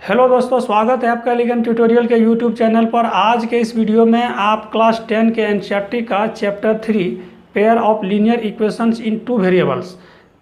Hello दोस्तों, स्वागत है आपका एलिगेंट ट्यूटोरियल के यूट्यूब चैनल पर। आज के इस वीडियो में आप क्लास 10 के एनसीईआरटी का chapter 3 pair of linear equations in two variables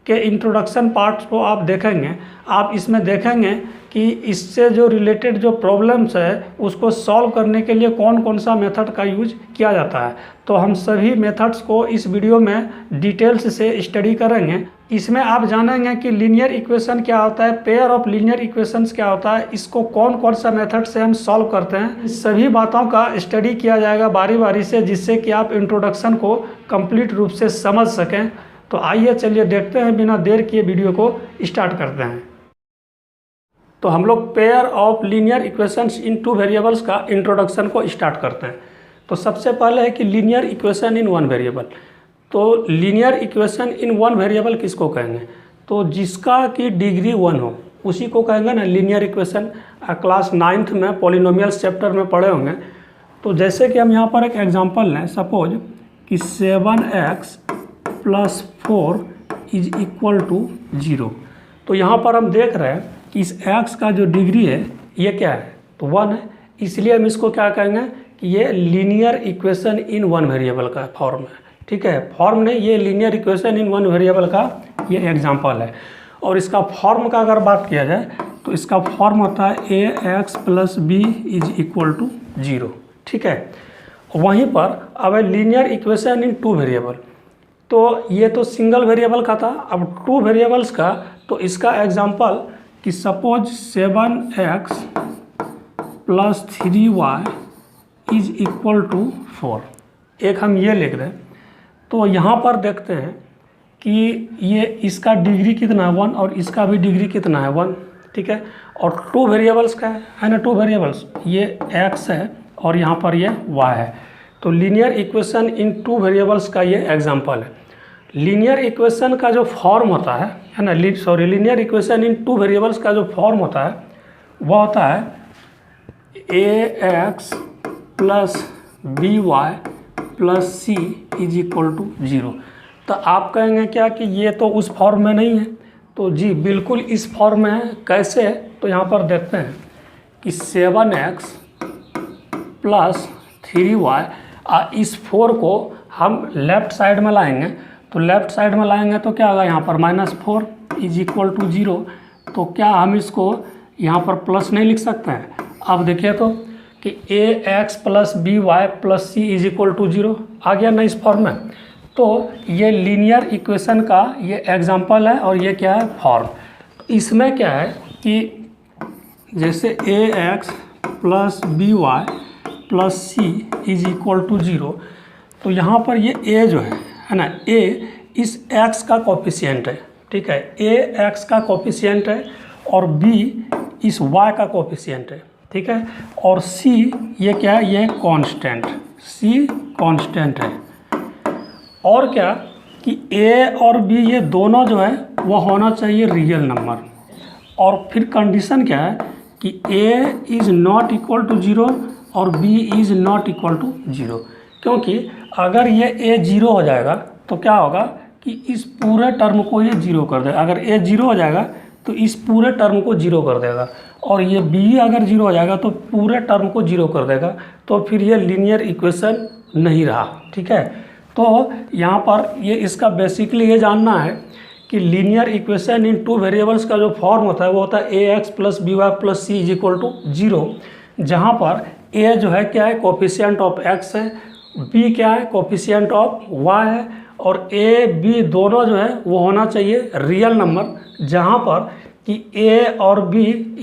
के इंट्रोडक्शन पार्ट्स को आप देखेंगे। आप इसमें देखेंगे कि इससे जो रिलेटेड जो प्रॉब्लम्स है उसको सॉल्व करने के लिए कौन कौन सा मेथड का यूज किया जाता है। तो हम सभी मेथड्स को इस वीडियो में डिटेल्स से स्टडी करेंगे। इसमें आप जानेंगे कि लीनियर इक्वेशन क्या होता है, पेयर ऑफ लीनियर इक्वेशंस क्या होता है, इसको कौन कौन सा मेथड से हम सॉल्व करते हैं। इस सभी बातों का स्टडी किया जाएगा बारी बारी से, जिससे कि आप इंट्रोडक्शन को कंप्लीट रूप से समझ सकें। तो आइए चलिए देखते हैं, बिना देर किए वीडियो को स्टार्ट करते हैं। तो हम लोग pair of linear equations in two variables का इंट्रोडक्शन को स्टार्ट करते हैं। तो सबसे पहले है कि linear equation in one variable. तो linear equation in one variable किसको कहेंगे? तो जिसका कि डिग्री 1 हो उसी को कहेंगे ना लीनियर इक्वेशन। क्लास 9th में पॉलिनोमियल्स चैप्टर में पढ़े होंगे। तो जैसे कि हम यहाँ पर एक एग्जांपल लें, सपोज कि 7x + 4 = 0। तो यहाँ पर हम देख रहे हैं कि इस x का जो डिग्री है ये क्या है, तो 1 है। इसलिए हम इसको क्या कहेंगे कि ये linear equation in one variable का फॉर्म है। ठीक है, फॉर्म नहीं, ये linear equation in one variable का ये एग्जांपल है। और इसका फॉर्म का अगर बात किया जाए तो इसका फॉर्म होता है ax + b = 0। ठीक है, वहीं पर अब है लीनियर इक्वेशन इन टू वेरिएबल। तो ये तो सिंगल वेरिएबल का था, अब टू वेरिएबल्स का। तो इसका एग्जांपल कि सपोज 7x + 3y = 4। एक हम ये लिख दें। तो यहाँ पर देखते हैं कि ये इसका डिग्री कितना है 1 और इसका भी डिग्री कितना है 1। ठीक है, और टू वेरिएबल्स का है ना, टू वेरिएबल्स, ये x है और यहाँ पर ये y है। तो लीनियर इक्वेशन इन टू वेरिएबल्स का ये एग्जांपल है। लीनियर इक्वेशन का जो फॉर्म होता है ना, लीनियर इक्वेशन इन टू वेरिएबल्स का जो फॉर्म होता है वह होता है ax + by + c = 0। तो आप कहेंगे क्या कि ये तो उस फॉर्म में नहीं है? तो जी बिल्कुल इस फॉर्म में है। कैसे? तो यहाँ पर देखते हैं कि 7x + 3y, इस 4 को हम लेफ़्ट साइड में लाएंगे। तो लेफ़्ट साइड में लाएंगे तो क्या होगा, यहाँ पर -4 = 0। तो क्या हम इसको यहाँ पर प्लस नहीं लिख सकते हैं? अब देखिए तो कि ax + by + c = 0 आ गया ना इस फॉर्म में। तो ये लीनियर इक्वेशन का ये एग्जांपल है और ये क्या है, फॉर्म। इसमें क्या है कि जैसे ax + by + c = 0। तो यहाँ पर ये a जो है ना, a इस x का कोफिशिएंट है। ठीक है, a x का कोफिशिएंट है और b इस y का कोफिशिएंट है। ठीक है, और c ये क्या है, ये कांस्टेंट, c कांस्टेंट है। और क्या कि a और b ये दोनों जो है वो होना चाहिए रियल नंबर। और फिर कंडीशन क्या है कि a is not equal to 0 और b is not equal to 0। क्योंकि अगर ये a 0 हो जाएगा तो क्या होगा कि इस पूरे टर्म को ये 0 कर देगा। अगर a 0 हो जाएगा तो इस पूरे टर्म को 0 कर देगा, और ये b अगर 0 हो जाएगा तो पूरे टर्म को 0 कर देगा। तो फिर ये लीनियर इक्वेशन नहीं रहा। ठीक है, तो यहाँ पर ये इसका बेसिकली ये जानना है कि लीनियर इक्वेशन इन टू वेरिएबल्स का जो फॉर्म होता है वो होता है ax + by + c = 0। जहाँ पर a जो है क्या है, कोफिशिएंट ऑफ x है, b क्या है, कोफिशिएंट ऑफ y है, और a b दोनों जो है वो होना चाहिए रियल नंबर। जहाँ पर कि a और b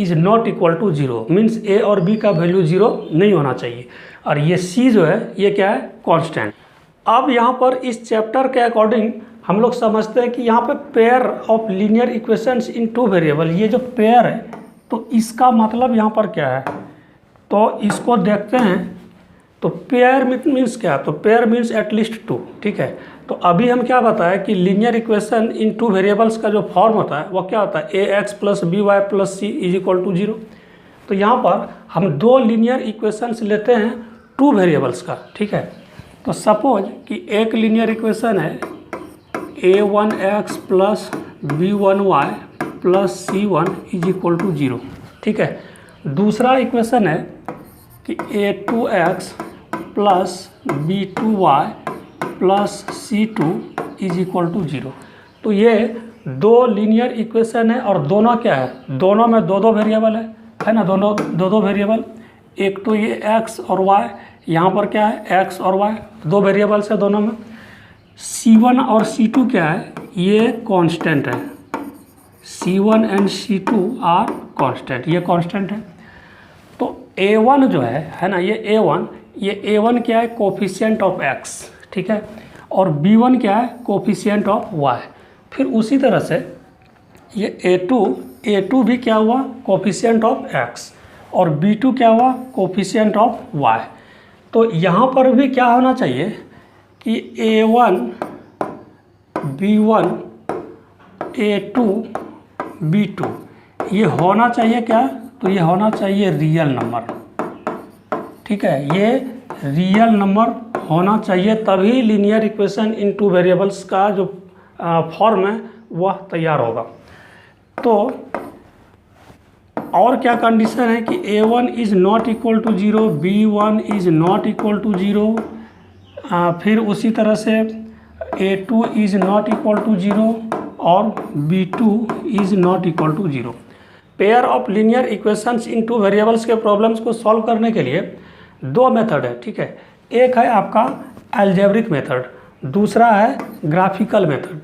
is not equal to 0, means a और b का वैल्यू 0 नहीं होना चाहिए। और ये c जो है ये क्या है, कांस्टेंट। अब यहाँ पर इस चैप्टर के अकॉर्डिंग हम लोग समझते हैं कि यहाँ पे pair of linear equations in two variable, ये जो पेयर है तो इसका मतलब यहाँ पर क्या है, तो इसको देखते हैं। तो पेयर मीन्स क्या? तो पेयर मीन्स एटलीस्ट 2। ठीक है, तो अभी हम क्या बताया कि लीनियर इक्वेशन इन टू वेरिएबल्स का जो फॉर्म होता है वो क्या होता है, ax + by + c = 0। तो यहाँ पर हम दो लीनियर इक्वेशंस लेते हैं टू वेरिएबल्स का। ठीक है, तो सपोज कि एक लीनियर इक्वेशन है a1x + b1y + c1 = 0। ठीक है, दूसरा इक्वेशन है कि a2x plus b2y plus c2 is equal to 0। तो ये दो लीनियर इक्वेशन है और दोनों क्या है, दोनों में दो दो वेरिएबल है ना, दोनों दो दो वेरिएबल। एक तो ये x और y, यहाँ पर क्या है x और y, दो वेरिएबल्स है दोनों में। c1 और c2 क्या है, ये कांस्टेंट है, c1 and c2 are constant, ये कांस्टेंट है। तो a1 जो है ना, ये a1 क्या है, कोफिशिएंट ऑफ x, ठीक है, और b1 क्या है, कोफिशिएंट ऑफ y। फिर उसी तरह से ये a2 भी क्या हुआ, कोफिशिएंट ऑफ x, और b2 क्या हुआ, कोफिशिएंट ऑफ y। तो यहाँ पर भी क्या होना चाहिए कि a1 b1 a2 b2 ये होना चाहिए क्या, तो ये होना चाहिए रियल नंबर, ठीक है, ये रियल नंबर होना चाहिए, तभी लीनियर इक्वेशन इन टू वेरिएबल्स का जो फॉर्म है वह तैयार होगा। तो और क्या कंडीशन है कि a1 is not equal to 0, b1 is not equal to 0, फिर उसी तरह से a2 is not equal to 0 और b2 is not equal to 0। Pair of linear equations in two variables के प्रॉब्लम्स को सॉल्व करने के लिए दो मेथड है, ठीक है। एक है आपका अलजेब्रिक मेथड, दूसरा है ग्राफिकल मेथड।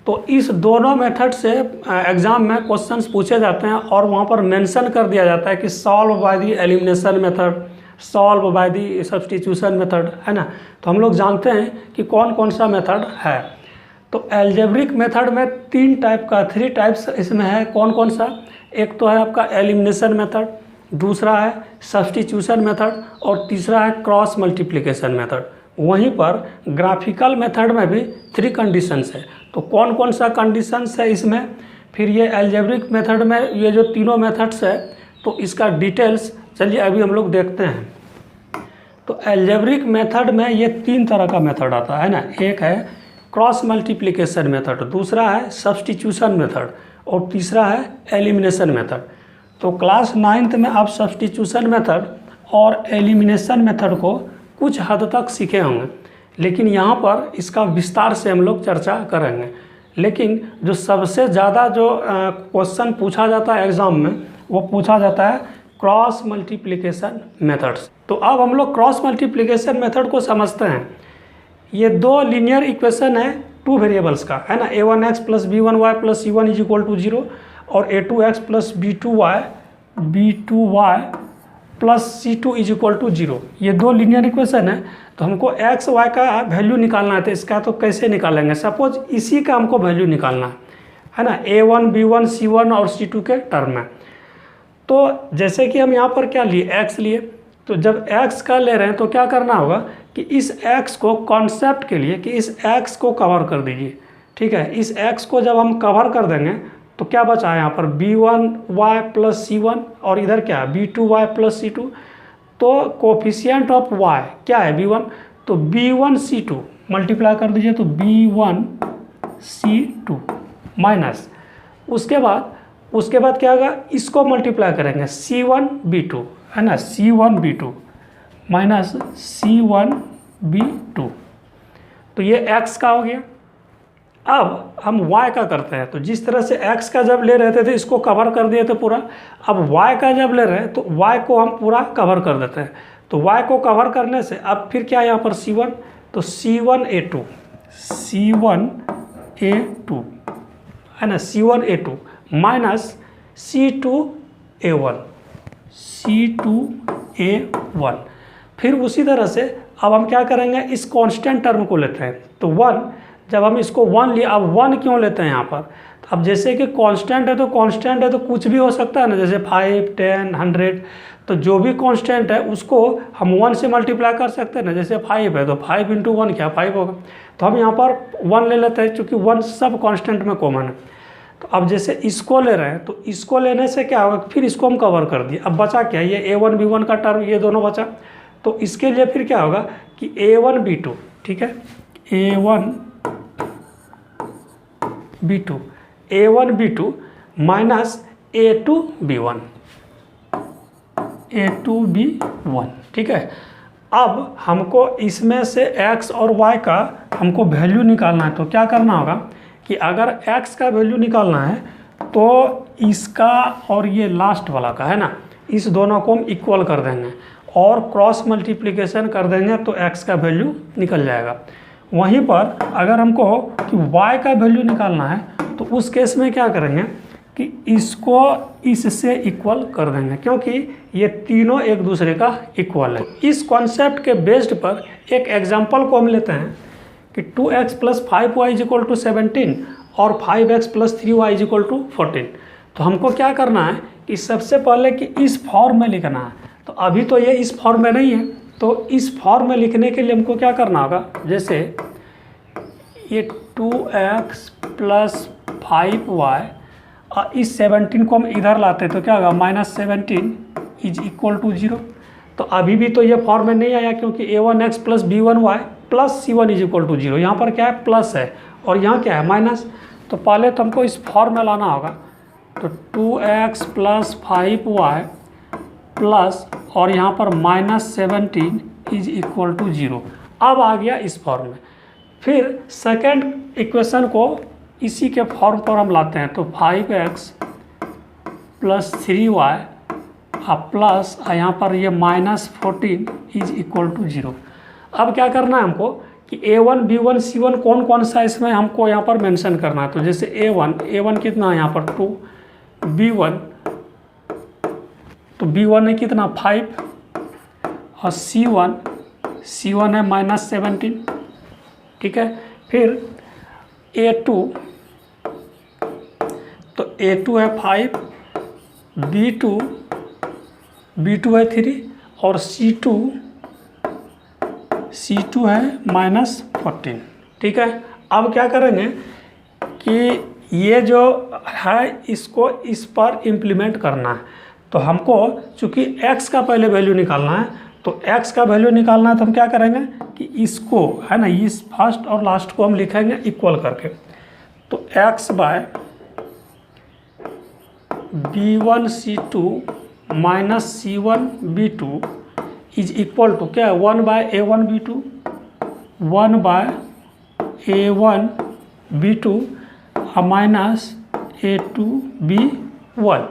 तो इस दोनों मेथड से एग्ज़ाम में क्वेश्चंस पूछे जाते हैं और वहाँ पर मेंशन कर दिया जाता है कि solve by the elimination method, solve by the substitution method, है ना। तो हम लोग जानते हैं कि कौन कौन सा मेथड है। तो अलजेब्रिक मेथड में थ्री टाइप्स इसमें है। कौन कौन सा, एक तो है आपका एलिमिनेशन मेथड, दूसरा है सब्स्टिट्यूशन मेथड और तीसरा है क्रॉस मल्टीप्लिकेशन मेथड। वहीं पर ग्राफिकल मेथड में भी 3 कंडीशंस है। तो कौन कौन सा कंडीशंस है इसमें, फिर ये अलजेब्रिक मेथड में ये जो तीनों मेथड्स है, तो इसका डिटेल्स चलिए अभी हम लोग देखते हैं। तो अलजेब्रिक मेथड में ये 3 तरह का मेथड आता है ना, एक है क्रॉस मल्टीप्लिकेशन मेथड, दूसरा है सब्स्टिट्यूशन मेथड और तीसरा है एलिमिनेशन मेथड। तो क्लास 9th में आप सब्स्टिट्यूशन मेथड और एलिमिनेशन मेथड को कुछ हद तक सीखे होंगे, लेकिन यहाँ पर इसका विस्तार से हम लोग चर्चा करेंगे। लेकिन जो सबसे ज़्यादा जो क्वेश्चन पूछा जाता है एग्ज़ाम में, वो पूछा जाता है क्रॉस मल्टीप्लिकेशन मेथड्स। तो अब हम लोग क्रॉस मल्टीप्लिकेशन मेथड को समझते हैं। ये दो लीनियर इक्वेशन है 2 वेरिएबल्स का, है ना, a1x plus b1y plus c1 is equal to 0 और a2x plus b2y plus c2 is equal to 0। ये दो लीनियर इक्वेशन है। तो हमको x y का वैल्यू निकालना है, तो इसका तो कैसे निकालेंगे, सपोज इसी का हमको वैल्यू निकालना है ना, a1 b1 c1 और c2 के टर्म में। तो जैसे कि हम यहाँ पर क्या लिए, x लिए, तो जब x का ले रहे हैं तो क्या करना होगा कि इस x को कॉन्सेप्ट के लिए कि इस x को कवर कर दीजिए, ठीक है। इस x को जब हम कवर कर देंगे तो क्या बचा है यहाँ पर b1y प्लस c1 और इधर क्या है b2y प्लस c2। तो कोफिशिएंट ऑफ y क्या है b1, तो b1 c2 मल्टीप्लाई कर दीजिए, तो b1 c2 माइनस उसके बाद क्या होगा, इसको मल्टीप्लाई करेंगे c1 b2, है ना, c1 b2 minus c1 b2। तो ये x का हो गया। अब हम y का करते हैं। तो जिस तरह से x का जब ले रहे थे इसको कवर कर दिए थे पूरा, अब y का जब ले रहे हैं तो y को हम पूरा कवर कर देते हैं। तो y को कवर करने से अब फिर क्या यहाँ पर c1, तो c1a2 है ना, c1a2 माइनस c2a1 फिर उसी तरह से अब हम क्या करेंगे, इस कांस्टेंट टर्म को लेते हैं। तो 1, जब हम इसको 1 लिए, अब 1 क्यों लेते हैं यहाँ पर, तो अब जैसे कि कांस्टेंट है तो कुछ भी हो सकता है ना, जैसे 5, 10, 100, तो जो भी कांस्टेंट है उसको हम 1 से मल्टीप्लाई कर सकते हैं ना। जैसे 5 है तो 5 × 1 क्या 5 होगा। तो हम यहाँ पर 1 ले लेते हैं, क्योंकि 1 सब कांस्टेंट में कॉमन है। तो अब जैसे इसको ले रहे हैं, तो इसको लेने से क्या होगा, फिर इसको हम कवर कर दिए। अब बचा क्या, ये a1 b1 का टर्म, ये दोनों बचा। तो इसके लिए फिर क्या होगा कि a1 b2, ठीक है, a1 b2 minus a2 b1, A2B1, ठीक है। अब हमको इसमें से x और y का हमको वैल्यू निकालना है, तो क्या करना होगा कि अगर x का वैल्यू निकालना है तो इसका और ये लास्ट वाला का है ना, इस दोनों को हम इक्वल कर देंगे और क्रॉस मल्टीप्लिकेशन कर देंगे तो x का वैल्यू निकल जाएगा। वहीं पर अगर हमको कि y का वैल्यू निकालना है तो उस केस में क्या करेंगे कि इसको इससे इक्वल कर देंगे, क्योंकि ये तीनों एक दूसरे का इक्वल है। इस कॉन्सेप्ट के बेस्ड पर एक एग्जांपल को हम लेते हैं कि 2x + 5y = 17 और 5x + 3y = 14। तो हमको क्या करना है कि सबसे पहले कि इस फॉर्म में लिखना है। तो अभी तो ये इस फॉर्म में नहीं है, तो इस फॉर्म में लिखने के लिए हमको क्या करना होगा, जैसे ये 2x + 5y और इस 17 को हम इधर लाते हैं तो क्या होगा -17 = 0। तो अभी भी तो ये फॉर्म में नहीं आया, क्योंकि a1x + b1y + c1 = 0। यहाँ पर क्या है, प्लस है और यहाँ क्या है, माइनस। तो पहले तो हमको इस फॉर्म में लाना होगा। तो 2x + 5y प्लस और यहाँ पर -17 = 0 अब आ गया इस फॉर्म में। फिर सेकेंड इक्वेशन को इसी के फॉर्म पर हम लाते हैं, तो 5x + 3y प्लस यहाँ पर ये -14 = 0। अब क्या करना है हमको कि a1 b1 c1 कौन कौन सा इसमें हमको यहाँ पर मेंशन करना है। तो जैसे a1 कितना है यहाँ पर 2, b1 तो b1 है कितना 5 और c1 है -17, ठीक है। फिर a2 तो a2 है 5, b2 है 3 और c2 है -14, ठीक है। अब क्या करेंगे कि ये जो है इसको इस पर इम्प्लीमेंट करना है। तो हमको चूँकि x का पहले वैल्यू निकालना है, तो x का वैल्यू निकालना है तो हम क्या करेंगे कि इसको है ना, इस फर्स्ट और लास्ट को हम लिखेंगे इक्वल करके। तो x / b1 c2 - c1 b2 = क्या है 1/a1 b2 1/a1 b2 -a2 b1।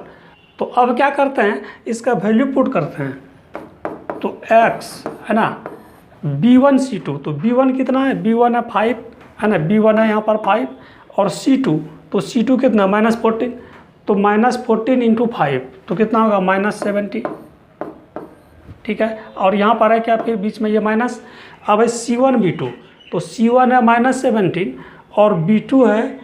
तो अब क्या करते हैं, इसका वैल्यू पुट करते हैं। तो x है ना b1 c2, तो b1 कितना है, b1 है 5 है ना, b1 है यहाँ पर 5 और c2 तो c2 कितना -14, तो -14 × 5 तो कितना होगा -70, ठीक है। और यहाँ पर है क्या, फिर बीच में ये माइनस। अब है c1 b2, तो c1 है -17 और b2 है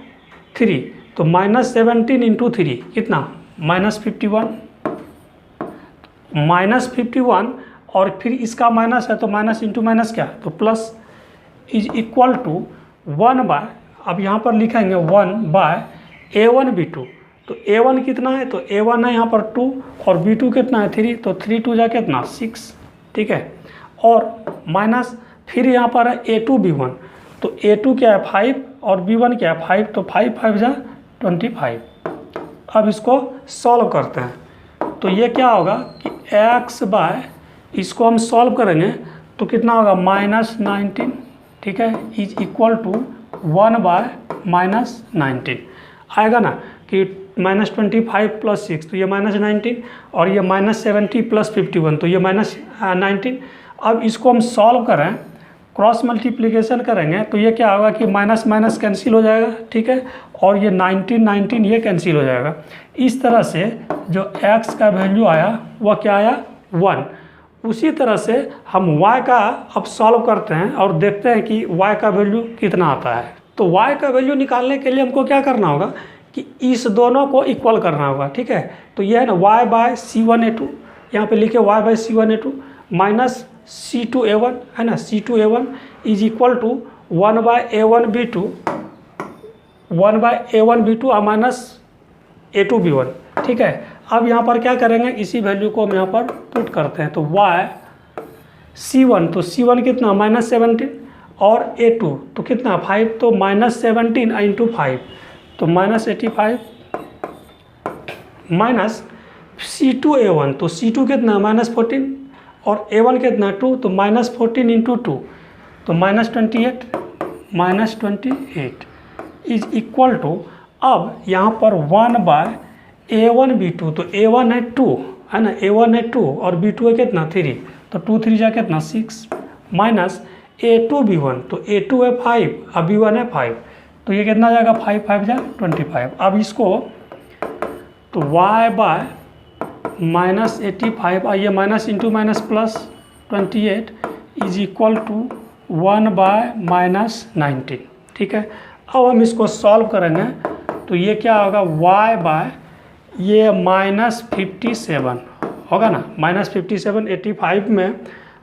3, तो -17 × 3 कितना -51 और फिर इसका माइनस है तो माइनस इंटू माइनस क्या, तो प्लस = 1/, अब यहाँ पर लिखेंगे 1/a1 b2। तो a1 कितना है, तो a1 है यहाँ पर 2 और b2 कितना है 3, तो 3 2 जा कितना 6, ठीक है। और माइनस फिर यहाँ पर है a2 b1, तो a2 क्या है 5 और b1 क्या है 5, तो 5 5 जा 25। अब इसको सॉल्व करते हैं। तो ये क्या होगा कि x/, इसको हम सॉल्व करेंगे तो कितना होगा -19, ठीक है, = 1/-19 आएगा ना, कि -25 + 6 तो ये -19 और ये -70 + 51 तो ये -19। अब इसको हम सॉल्व करें, क्रॉस मल्टीप्लिकेशन करेंगे तो ये क्या होगा कि माइनस माइनस कैंसिल हो जाएगा, ठीक है, और ये 19 ये कैंसिल हो जाएगा। इस तरह से जो x का वैल्यू आया वह क्या आया 1। उसी तरह से हम y का अब सॉल्व करते हैं और देखते हैं कि y का वैल्यू कितना आता है। तो y का वैल्यू निकालने के लिए हमको क्या करना होगा कि इस दोनों को इक्वल करना होगा, ठीक है। तो ये है ना y/c1a2, यहाँ पे लिखे y/c1a2 माइनस c2a1 है ना, c2a1 = 1/a1b2 और माइनस a2b1, ठीक है। अब यहाँ पर क्या करेंगे, इसी वैल्यू को हम यहाँ पर पुट करते हैं। तो y/c1 तो c1 कितना -17 और a2 तो कितना 5, तो -17 × 5 तो -85 माइनस C2A1, तो C2 कितना -14 और A1 कितना 2, तो -14 × 2 तो -28 इज इक्वल टू, अब यहाँ पर 1/A1B2, तो A1 है 2 है ना, A1 है 2 और B2 है कितना 3, तो 2 3 जा कितना 6 माइनस A2B1, तो A2 है 5 और B1 है 5, तो ये कितना जाएगा 5 5 जा 25। अब इसको तो y/-85 आइए minus into minus plus 28 is equal to 1/-19। ठीक है, अब हम इसको सॉल्व करेंगे तो ये क्या होगा y/, ये -57 होगा ना, -57 85 में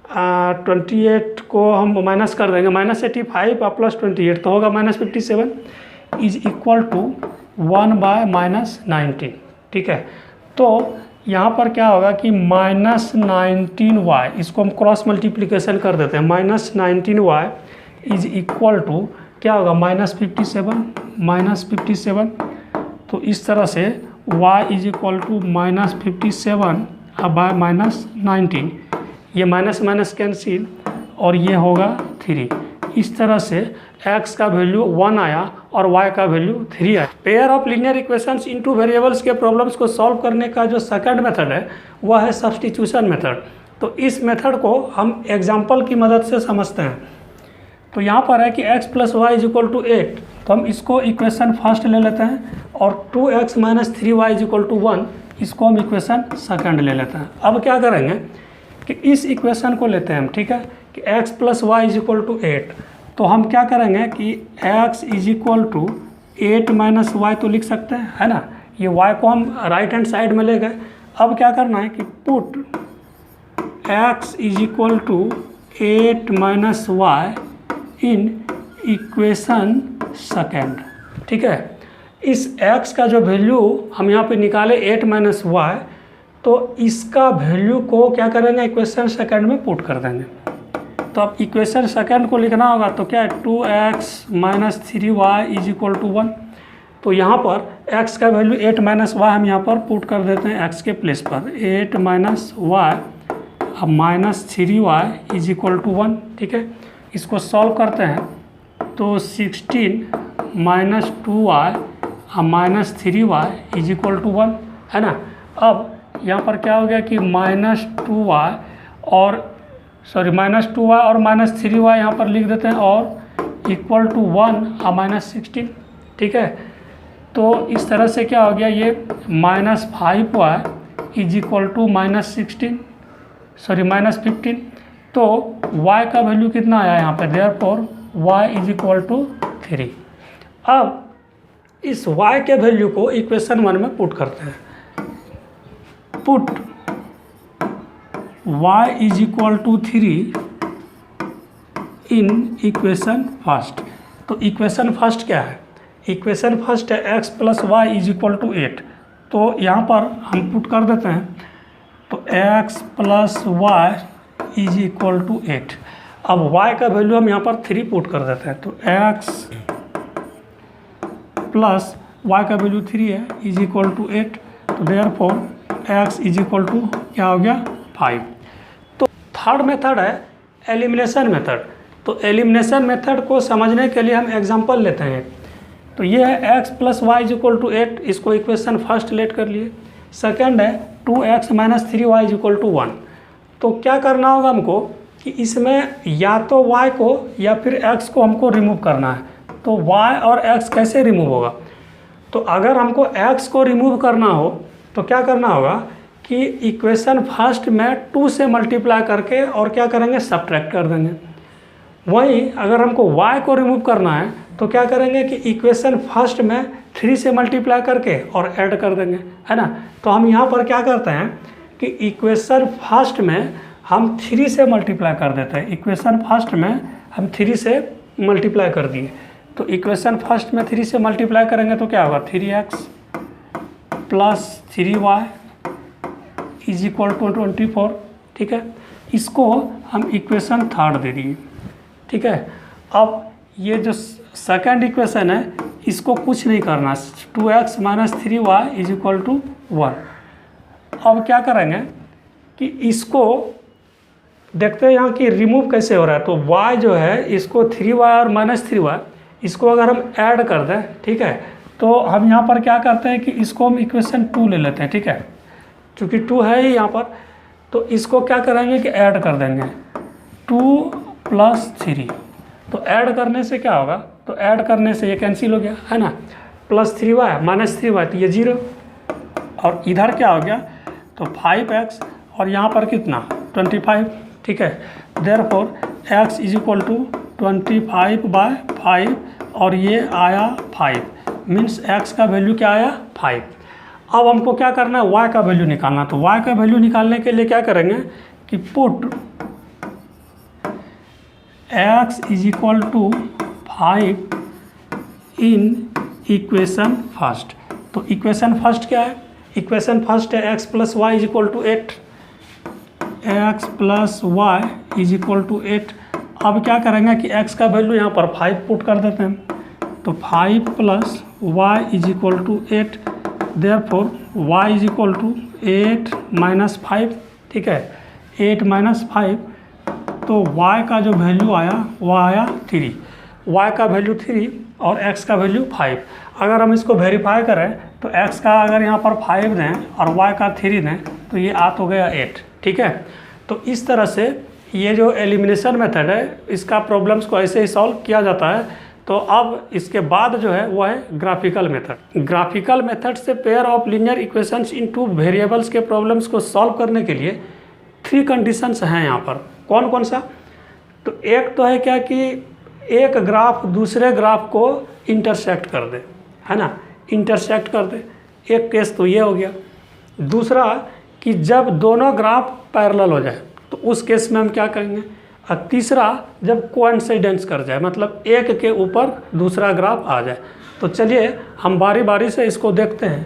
28 को हम माइनस कर देंगे, -85 और +28 तो होगा -57 इज इक्वल टू 1/-19। ठीक है, तो यहाँ पर क्या होगा कि -19y, इसको हम क्रॉस मल्टीप्लिकेशन कर देते हैं, -19y इज इक्वल टू क्या होगा -57, तो इस तरह से y is equal to -57 by -19, ये माइनस माइनस कैंसिल और ये होगा 3। इस तरह से x का वैल्यू 1 आया और y का वैल्यू 3 आया। Pair of linear equations into variables के प्रॉब्लम्स को सॉल्व करने का जो सेकंड मेथड है वह है सब्स्टिट्यूशन मेथड। तो इस मेथड को हम एग्जांपल की मदद से समझते हैं। तो यहाँ पर है कि x + y = 8, तो हम इसको इक्वेशन फर्स्ट ले लेते हैं और 2x - 3y = 1 इसको हम इक्वेशन सेकंड ले लेते हैं। अब क्या करेंगे कि इस इक्वेशन को लेते हैं हम, ठीक है, कि x + y = 8, तो हम क्या करेंगे कि x = 8 - y तो लिख सकते हैं, है ना, ये y को हम राइट हैंड साइड में ले गए। अब क्या करना है कि put x = 8 - y in equation second. ठीक है, इस x का जो वैल्यू हम यहाँ पे निकाले 8 - y, तो इसका वैल्यू को क्या करेंगे इक्वेशन सेकंड में पुट कर देंगे। तो अब इक्वेशन सेकंड को लिखना होगा तो क्या है 2x - 3y = 1। तो यहाँ पर x का वैल्यू 8 - y हम यहाँ पर पुट कर देते हैं x के प्लेस पर, 8 - y अब -3y = 1। ठीक है, इसको सॉल्व करते हैं तो 16 - 2y -3y = 1, है ना। अब यहाँ पर क्या हो गया कि -2y और -3y यहाँ पर लिख देते हैं और इक्वल टू 1 और -16। ठीक है, तो इस तरह से क्या हो गया ये -5y -15, तो y का वैल्यू कितना आया यहाँ पर, देयरफॉर y = 3। अब इस y के वैल्यू को इक्वेशन 1 में पुट करते हैं। Put y = 3 in equation first. तो इक्वेशन फर्स्ट क्या है, इक्वेशन फर्स्ट है x + y = 8, तो यहाँ पर हम पुट कर देते हैं तो x + y = 8। अब y का वैल्यू हम यहाँ पर 3 पुट कर देते हैं, तो x + y का वैल्यू 3 है = 8, तो देयरफॉर x = क्या हो गया 5। तो थर्ड मेथड है एलिमिनेशन मेथड। तो एलिमिनेशन मेथड को समझने के लिए हम एग्जांपल लेते हैं। तो ये है x + y = 8, इसको इक्वेशन फर्स्ट लेट कर लिए। सेकंड है 2x - 3y = 1। तो क्या करना होगा हमको कि इसमें या तो y को या फिर x को हमको रिमूव करना है। तो y और x कैसे रिमूव होगा, तो अगर हमको x को रिमूव करना हो तो क्या करना होगा कि इक्वेशन फर्स्ट में 2 से मल्टीप्लाई करके और क्या करेंगे सब्ट्रैक्ट कर देंगे। वहीं अगर हमको y को रिमूव करना है तो क्या करेंगे कि इक्वेशन फर्स्ट में 3 से मल्टीप्लाई करके और ऐड कर देंगे, है ना। तो हम यहाँ पर क्या करते हैं कि इक्वेशन फर्स्ट में हम 3 से मल्टीप्लाई कर देते हैं। इक्वेशन फर्स्ट में हम 3 से मल्टीप्लाई कर दिए, तो इक्वेशन फर्स्ट में 3 से मल्टीप्लाई करेंगे तो क्या होगा 3x + 3y = 24। ठीक है, इसको हम इक्वेशन थर्ड दे दिए। ठीक है, अब ये जो सेकंड इक्वेशन है इसको कुछ नहीं करना, 2x - 3y = 1। अब क्या करेंगे कि इसको देखते हैं यहाँ कि रिमूव कैसे हो रहा है। तो y जो है इसको 3y और -3y इसको अगर हम ऐड कर दें, ठीक है, तो हम यहाँ पर क्या करते हैं कि इसको हम इक्वेशन 2 ले लेते हैं, ठीक है, चूँकि 2 है ही यहाँ पर, तो इसको क्या करेंगे कि ऐड कर देंगे 2 + 3। तो ऐड करने से क्या होगा, तो ऐड करने से ये कैंसिल हो गया, है ना, +3y -3y तो ये 0, और इधर क्या हो गया, तो 5x और यहाँ पर कितना 25, ठीक है। देयरफॉर x = 25/5 और ये आया 5, मीन्स x का वैल्यू क्या आया 5। अब हमको क्या करना है, y का वैल्यू निकालना। तो y का वैल्यू निकालने के लिए क्या करेंगे कि put x = 5 in equation first. तो इक्वेशन फर्स्ट क्या है, इक्वेशन फर्स्ट है x + y = 8, x + y = 8। अब क्या करेंगे कि x का वैल्यू यहाँ पर 5 पुट कर देते हैं, तो 5 + y = 8, देयरफॉर y = 8 - 5, ठीक है, 8 - 5, तो y का जो वैल्यू आया वो आया 3, y का वैल्यू 3 और x का वैल्यू 5। अगर हम इसको वेरीफाई करें तो x का अगर यहाँ पर 5 दें और y का 3 दें तो ये आ तो गया 8, ठीक है। तो इस तरह से ये जो एलिमिनेशन मेथड है इसका प्रॉब्लम्स को ऐसे ही सॉल्व किया जाता है। तो अब इसके बाद जो है वो है ग्राफिकल मेथड। ग्राफिकल मेथड से pair of linear equations in 2 variables के प्रॉब्लम्स को सॉल्व करने के लिए 3 कंडीशंस हैं यहाँ पर। कौन कौन सा, तो एक तो है क्या कि एक ग्राफ दूसरे ग्राफ को इंटरसेक्ट कर दे, है ना, इंटरसेक्ट कर दे, एक केस तो ये हो गया। दूसरा कि जब दोनों ग्राफ पैरेलल हो जाए तो उस केस में हम क्या करेंगे। और तीसरा जब कोइंसिडेंस कर जाए, मतलब एक के ऊपर दूसरा ग्राफ आ जाए। तो चलिए हम बारी बारी से इसको देखते हैं।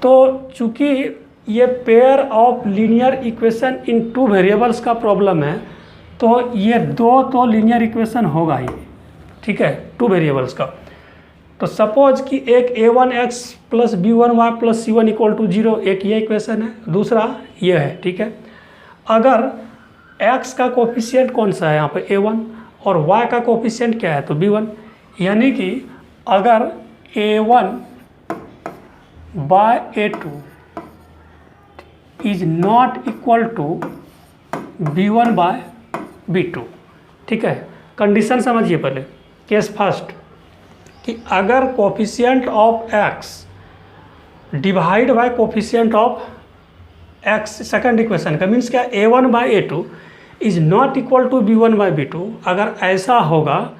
तो चूँकि ये pair of linear equation in 2 variables का प्रॉब्लम है, तो ये 2 तो लीनियर इक्वेशन होगा ही, ठीक है, 2 वेरिएबल्स का। तो सपोज कि एक a1x + b1y + c1 = 0, एक ये इक्वेशन है, दूसरा ये है, ठीक है। अगर x का कोफिशिएंट कौन सा है यहाँ पे a1 और y का कोफिशिएंट क्या है तो b1, यानी कि अगर a1 / a2 is not equal to b1 / b2, ठीक है। कंडीशन समझिए पहले, केस फर्स्ट कि अगर coefficient of x divide by coefficient of x, second equation का मीन्स क्या, a1 / a2 is not equal to b1 / b2, अगर ऐसा होगा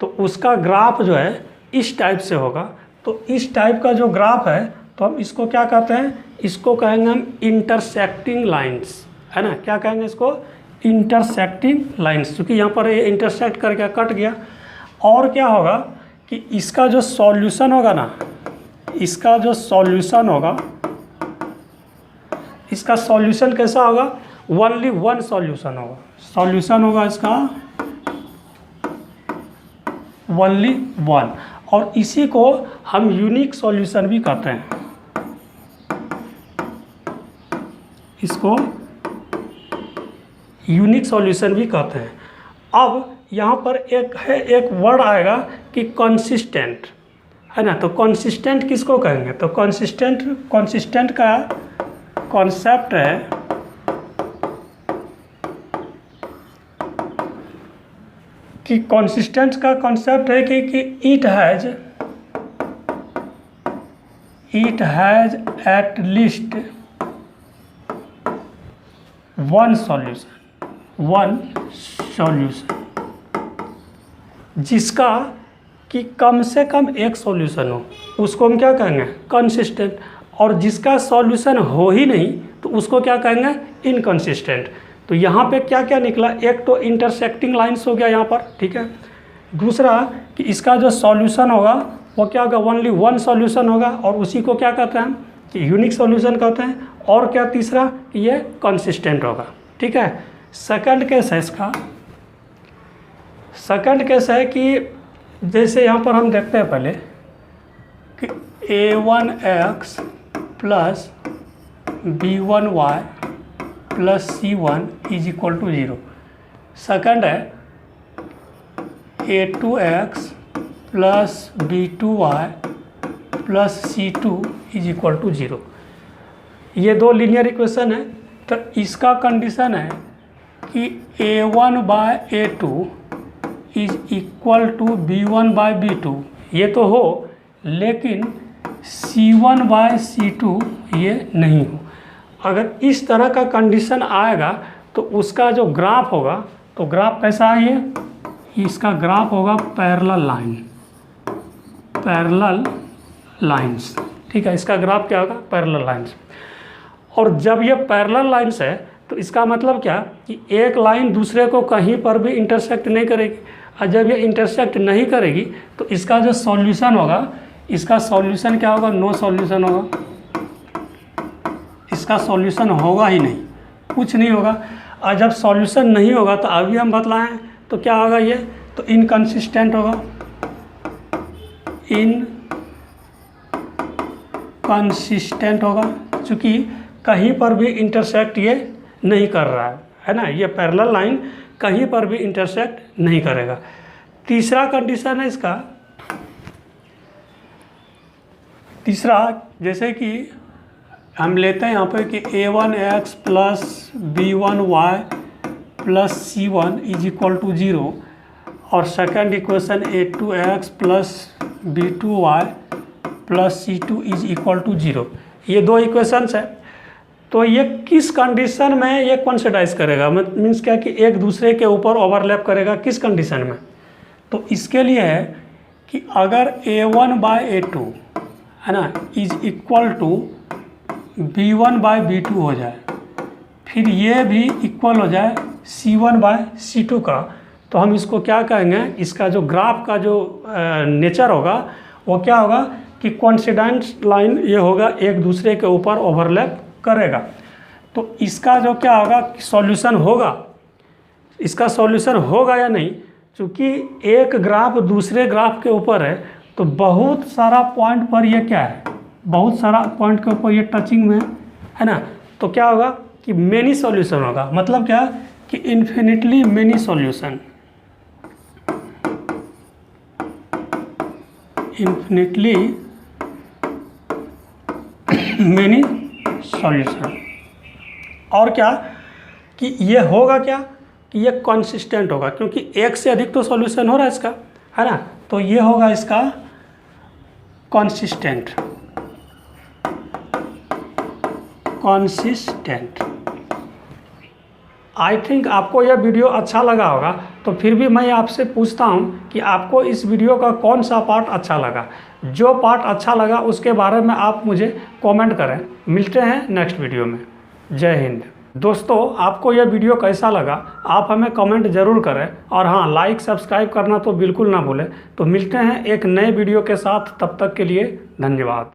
तो उसका ग्राफ जो है इस टाइप से होगा। तो इस टाइप का जो ग्राफ है तो हम इसको क्या कहते हैं, इसको कहेंगे हम इंटरसेक्टिंग लाइंस, है ना। क्या कहेंगे इसको, इंटरसेक्टिंग लाइंस, क्योंकि यहाँ पर ये इंटरसेक्ट करके कट गया। और क्या होगा कि इसका जो सॉल्यूशन होगा ना, इसका जो सॉल्यूशन होगा, इसका सॉल्यूशन कैसा होगा, ओनली वन सॉल्यूशन होगा। सॉल्यूशन होगा इसका ओनली वन, और इसी को हम यूनिक सॉल्यूशन भी कहते हैं। इसको यूनिक सॉल्यूशन भी कहते हैं। अब यहाँ पर एक वर्ड आएगा कि कंसिस्टेंट, है ना। तो कंसिस्टेंट किसको कहेंगे, तो कंसिस्टेंट का कॉन्सेप्ट है कि कंसिस्टेंट का कॉन्सेप्ट है कि it has at least one solution, जिसका कि कम से कम एक सॉल्यूशन हो, उसको हम क्या कहेंगे, कंसिस्टेंट। और जिसका सॉल्यूशन हो ही नहीं तो उसको क्या कहेंगे, इनकंसिस्टेंट। तो यहाँ पे क्या क्या निकला, एक तो इंटरसेक्टिंग लाइंस हो गया यहाँ पर, ठीक है। दूसरा कि इसका जो सॉल्यूशन होगा वो क्या होगा, ओनली वन सॉल्यूशन होगा, और उसी को क्या कहते हैं कि यूनिक सॉल्यूशन कहते हैं। और क्या तीसरा कि ये कंसिस्टेंट होगा, ठीक है। सेकंड केस है इसका, सेकंड केस है कि जैसे यहाँ पर हम देखते हैं पहले कि a1x + b1y plus c1 is equal to 0। Second है a2x plus b2y plus c2 is equal to 0। ये दो लीनियर इक्वेशन है। तो इसका कंडीशन है कि a1 by a2 is equal to b1 by b2, ये तो हो, लेकिन c1 बाय c2 ये नहीं हो। अगर इस तरह का कंडीशन आएगा तो उसका जो ग्राफ होगा, तो ग्राफ कैसा है ये, इसका ग्राफ होगा पैरेलल लाइन, पैरेलल लाइंस। ठीक है, इसका ग्राफ क्या होगा, पैरेलल लाइंस। और जब ये पैरेलल लाइंस है तो इसका मतलब क्या कि एक लाइन दूसरे को कहीं पर भी इंटरसेक्ट नहीं करेगी, और जब ये इंटरसेक्ट नहीं करेगी तो इसका जो सॉल्यूशन होगा, इसका सॉल्यूशन क्या होगा, नो सॉल्यूशन होगा। इसका सॉल्यूशन होगा ही नहीं, कुछ नहीं होगा। और जब सॉल्यूशन नहीं होगा तो अभी हम बतलाएं तो क्या होगा ये, तो इनकंसिस्टेंट होगा, इनकंसिस्टेंट होगा, क्योंकि कहीं पर भी इंटरसेक्ट ये नहीं कर रहा है ना, ये पैरेलल लाइन कहीं पर भी इंटरसेक्ट नहीं करेगा। तीसरा कंडीशन है इसका, तीसरा जैसे कि हम लेते हैं यहाँ पे कि a1x plus b1y plus c1 is equal to 0, और second equation a2x plus b2y plus c2 is equal to 0। ये दो इक्वेशंस है। तो ये किस कंडीशन में ये कॉन्सिडाइज करेगा, मीन्स क्या कि एक दूसरे के ऊपर ओवरलैप करेगा, किस कंडीशन में। तो इसके लिए है कि अगर a1 बाय a2 है ना is equal to b1 by b2 हो जाए, फिर ये भी इक्वल हो जाए c1 बाय c2 का, तो हम इसको क्या कहेंगे, इसका जो ग्राफ का जो नेचर होगा वो क्या होगा कि कोइंसिडेंस लाइन ये होगा, एक दूसरे के ऊपर ओवरलैप करेगा। तो इसका जो क्या होगा, सॉल्यूशन होगा, इसका सॉल्यूशन होगा या नहीं, क्योंकि एक ग्राफ दूसरे ग्राफ के ऊपर है, तो बहुत सारा पॉइंट पर ये क्या है, बहुत सारा पॉइंट के ऊपर ये टचिंग में है ना। तो क्या होगा कि मेनी सॉल्यूशन होगा, मतलब क्या कि infinitely many solution, infinitely many solution. और क्या कि ये होगा क्या कि ये कंसिस्टेंट होगा, क्योंकि एक से अधिक तो सॉल्यूशन हो रहा है इसका, है ना। तो ये होगा इसका कंसिस्टेंट, कंसिस्टेंट। आई थिंक आपको यह वीडियो अच्छा लगा होगा, तो फिर भी मैं आपसे पूछता हूँ कि आपको इस वीडियो का कौन सा पार्ट अच्छा लगा। जो पार्ट अच्छा लगा उसके बारे में आप मुझे कमेंट करें। मिलते हैं नेक्स्ट वीडियो में। जय हिंद। दोस्तों, आपको यह वीडियो कैसा लगा आप हमें कमेंट ज़रूर करें, और हाँ, लाइक सब्सक्राइब करना तो बिल्कुल ना भूलें। तो मिलते हैं एक नए वीडियो के साथ, तब तक के लिए धन्यवाद।